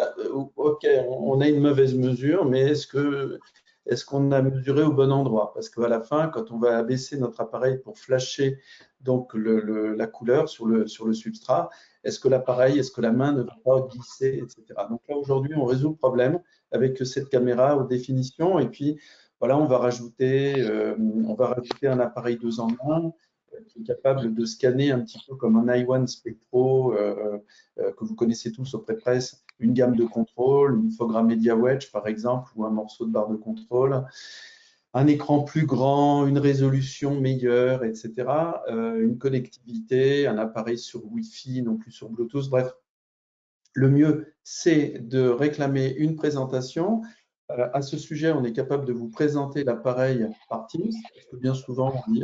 ok, on a une mauvaise mesure, mais est-ce qu'on a mesuré au bon endroit? Parce qu'à la fin, quand on va abaisser notre appareil pour flasher donc la couleur sur le substrat, est-ce que l'appareil, est-ce que la main ne va pas glisser, etc. Donc là, aujourd'hui, on résout le problème avec cette caméra haute définition. Et puis, voilà, on va rajouter un appareil 2 en 1 qui est capable de scanner un petit peu comme un i1 Spectro que vous connaissez tous auprès de presse, une gamme de contrôle, une Fogra Media Wedge par exemple, ou un morceau de barre de contrôle, un écran plus grand, une résolution meilleure, etc. Une connectivité, un appareil sur Wi-Fi, non plus sur Bluetooth, bref. Le mieux, c'est de réclamer une présentation. À ce sujet, on est capable de vous présenter l'appareil par Teams, parce que bien souvent, on dit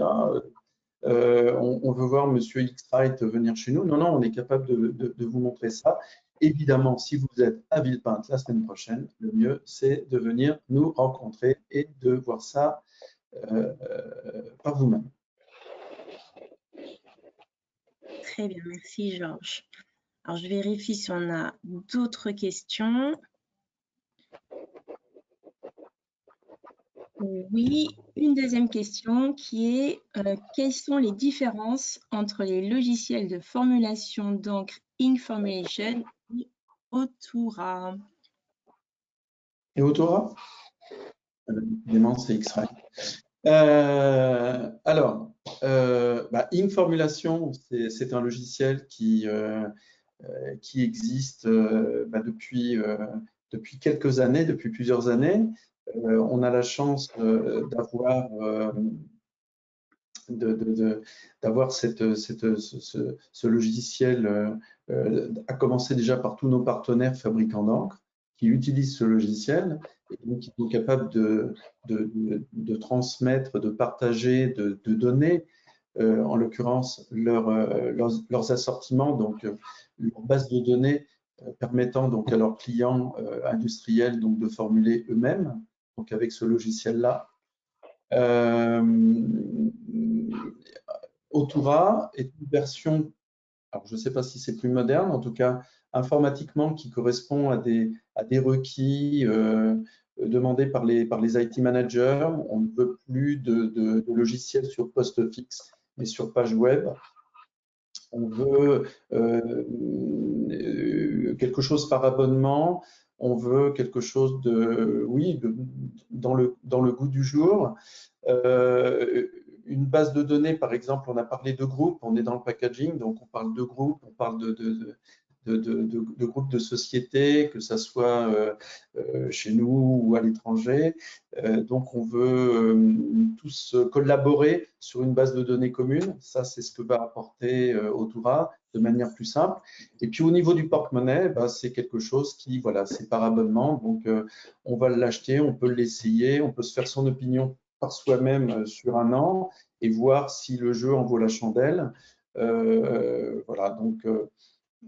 on veut voir Monsieur X-Rite venir chez nous. Non, non, on est capable de vous montrer ça. Évidemment, si vous êtes à Villepinte la semaine prochaine, le mieux, c'est de venir nous rencontrer et de voir ça par vous-même. Très bien, merci Georges. Alors, je vérifie si on a d'autres questions. Oui, une deuxième question qui est quelles sont les différences entre les logiciels de formulation d'encre Ink Formulation et Otura? Et Otura? Évidemment, c'est X-Rite. Alors, Ink Formulation, c'est un logiciel qui qui existe depuis quelques années, depuis plusieurs années. On a la chance d'avoir ce logiciel, à commencer déjà par tous nos partenaires fabricants d'encre qui utilisent ce logiciel et donc qui sont capables de transmettre, de partager, de donner, en l'occurrence, leurs assortiments, donc leur base de données permettant donc à leurs clients industriels donc de formuler eux-mêmes, donc avec ce logiciel-là. Autura est une version, alors je ne sais pas si c'est plus moderne, en tout cas informatiquement, qui correspond à des requis demandés par les IT managers. On ne veut plus de logiciels sur poste fixe, mais sur page web. On veut quelque chose par abonnement. On veut quelque chose dans le goût du jour. Une base de données, par exemple, on a parlé de groupes, on est dans le packaging, donc on parle de groupes, on parle de groupes de sociétés, que ça soit chez nous ou à l'étranger. Donc on veut tous collaborer sur une base de données commune. Ça, c'est ce que va apporter Autura de manière plus simple. Et puis au niveau du porte-monnaie, c'est quelque chose qui, voilà, c'est par abonnement. Donc on va l'acheter, on peut l'essayer, on peut se faire son opinion par soi-même sur un an et voir si le jeu en vaut la chandelle. Voilà, donc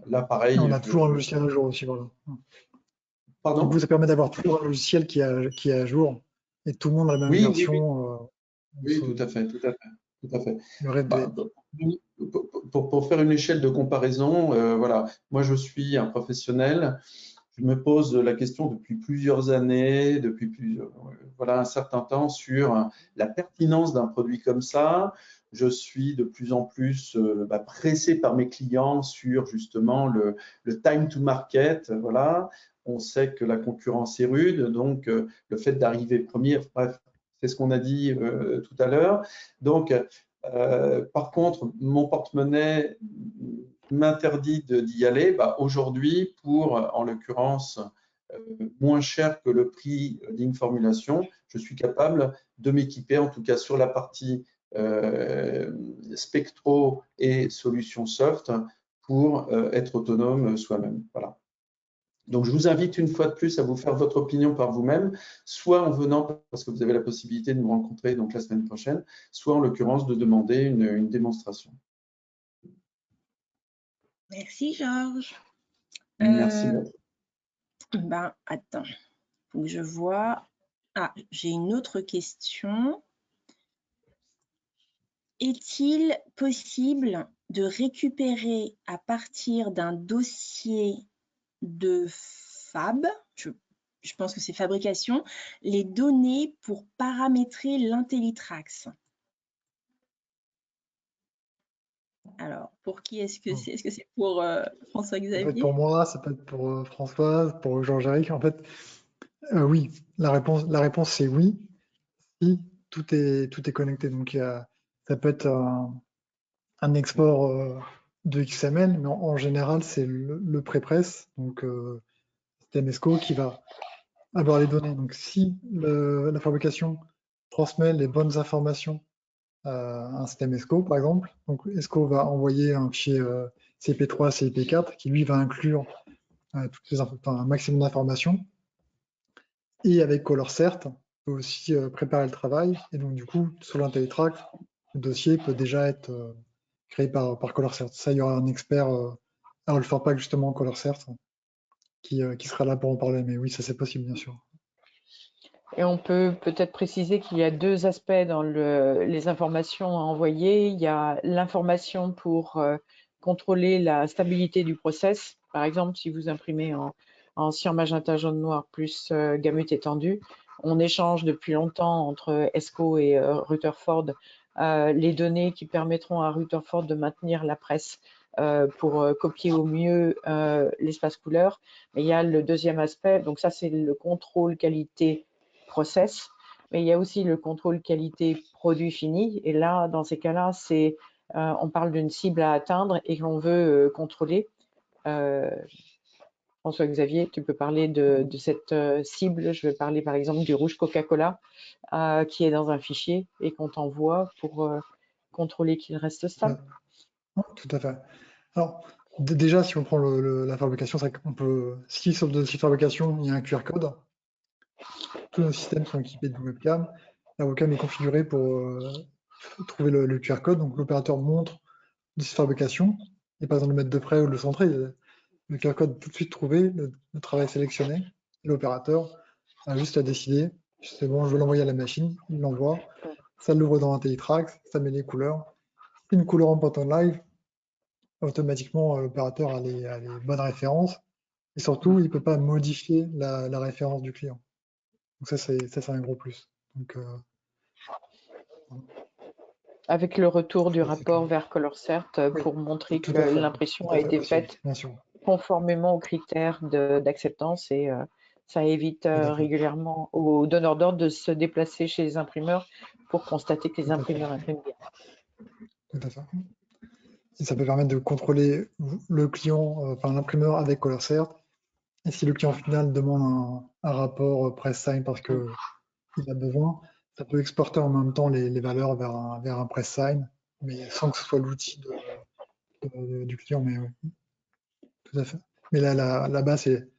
là, pareil. On a toujours un logiciel à jour aussi, voilà. Pardon? Du coup, ça permet d'avoir toujours un logiciel qui est à jour et tout le monde a la même version. Oui, tout à fait, tout à fait, tout à fait. Le rêve Pour faire une échelle de comparaison, voilà, moi je suis un professionnel. Je me pose la question depuis plusieurs années, voilà, un certain temps sur la pertinence d'un produit comme ça. Je suis de plus en plus pressé par mes clients sur justement le time to market. Voilà, on sait que la concurrence est rude, donc le fait d'arriver premier, bref, c'est ce qu'on a dit tout à l'heure. Donc, par contre, mon porte-monnaie m'interdit d'y aller. Aujourd'hui, pour, en l'occurrence, moins cher que le prix d'une formulation, je suis capable de m'équiper, en tout cas sur la partie spectro et solutions soft, pour être autonome soi-même. Voilà. Donc, je vous invite une fois de plus à vous faire votre opinion par vous-même, soit en venant, parce que vous avez la possibilité de nous rencontrer donc la semaine prochaine, soit en l'occurrence de demander une démonstration. Merci Georges. Merci. Attends, faut que je vois. Ah, j'ai une autre question. Est-il possible de récupérer à partir d'un dossier de fab, je pense que c'est fabrication, les données pour paramétrer l'IntelliTrax? Alors, pour qui est-ce que c'est? Est-ce que c'est pour François-Xavier? En fait, pour moi, ça peut être pour Françoise, pour Georges-Éric. En fait, oui, la réponse c'est oui, si tout est connecté. Donc, ça peut être un export de XML, mais en général, c'est le pré-press, donc système ESCO, qui va avoir les données. Donc, si la fabrication transmet les bonnes informations à un système ESCO, par exemple, donc ESCO va envoyer un fichier CP3, CP4, qui lui va inclure un maximum d'informations. Et avec ColorCert, on peut aussi préparer le travail. Et donc, du coup, sur l'IntelliTrax, le dossier peut déjà être créé par ColorCert. Ça, il y aura un expert à All4Pack, justement, ColorCert, qui sera là pour en parler. Mais oui, ça, c'est possible, bien sûr. Et on peut peut-être préciser qu'il y a deux aspects dans les informations à envoyer. Il y a l'information pour contrôler la stabilité du process. Par exemple, si vous imprimez en cyan, magenta, jaune, noir plus gamut étendu, on échange depuis longtemps entre ESCO et Rutherford les données qui permettront à Rutherford de maintenir la presse pour copier au mieux l'espace couleur. Mais il y a le deuxième aspect, donc ça c'est le contrôle qualité process, mais il y a aussi le contrôle qualité produit fini. Et là, dans ces cas-là, on parle d'une cible à atteindre et qu'on veut contrôler. François-Xavier, tu peux parler de cette cible. Je vais parler par exemple du rouge Coca-Cola qui est dans un fichier et qu'on t'envoie pour contrôler qu'il reste stable. Ouais, tout à fait. Alors, déjà, si on prend la fabrication, c'est qu'on peut, si sur le dossier de fabrication, il y a un QR code, tous nos systèmes sont équipés de webcam. La webcam est configurée pour trouver le QR code. Donc, l'opérateur montre le dossier de fabrication et par exemple le mettre de près ou le centrer. Le QR code tout de suite trouvé, le travail sélectionné. Et l'opérateur a juste à décider, c'est bon, je veux l'envoyer à la machine, il l'envoie, ça l'ouvre dans IntelliTrax, ça met les couleurs. Une couleur en pointe en live, automatiquement l'opérateur a les bonnes références et surtout il ne peut pas modifier la référence du client. Donc ça c'est un gros plus. Donc, avec le retour du c'est rapport clair. vers ColorCert pour montrer Tout que à fait, l'impression tout à a fait, été aussi, faite bien sûr. conformément aux critères d'acceptance et ça évite Tout à fait. régulièrement aux donneurs d'ordre de se déplacer chez les imprimeurs pour constater que les Tout à fait. imprimeurs impriment bien. Tout à fait. Et ça peut permettre de contrôler le client, enfin l'imprimeur avec ColorCert. Et si le client final demande un rapport PressSign parce qu'il a besoin, ça peut exporter en même temps les valeurs vers un PressSign, mais sans que ce soit l'outil du client. Mais oui, tout à fait. Mais la base, c'est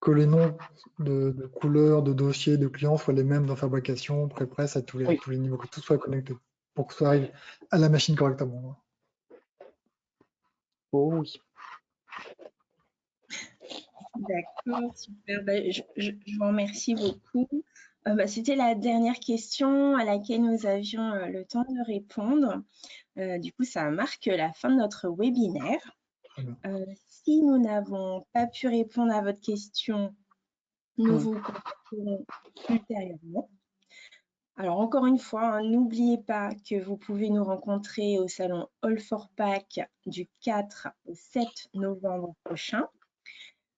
que les noms de couleurs, de dossiers, de clients soient les mêmes dans fabrication, pré-presse, à tous les niveaux, que tout soit connecté pour que ça arrive à la machine correctement. Oh oui. D'accord, super. Je vous remercie beaucoup. C'était la dernière question à laquelle nous avions le temps de répondre. Du coup, ça marque la fin de notre webinaire. Si nous n'avons pas pu répondre à votre question, nous vous contacterons ultérieurement. Alors, encore une fois, n'oubliez pas que vous pouvez nous rencontrer au salon All for Pack du 4 au 7 novembre prochain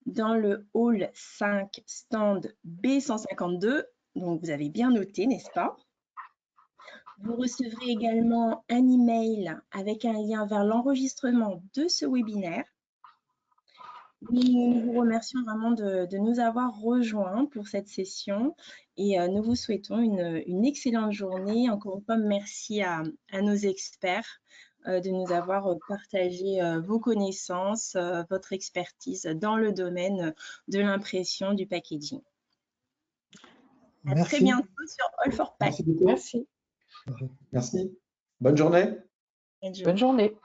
dans le hall 5, stand B152. Donc, vous avez bien noté, n'est-ce pas? Vous recevrez également un email avec un lien vers l'enregistrement de ce webinaire. Nous vous remercions vraiment de nous avoir rejoints pour cette session et nous vous souhaitons une excellente journée. Encore une fois, merci à nos experts de nous avoir partagé vos connaissances, votre expertise dans le domaine de l'impression du packaging. À très Merci. bientôt sur All for Pack. Merci beaucoup. Merci. Merci. Bonne journée. Bonne journée.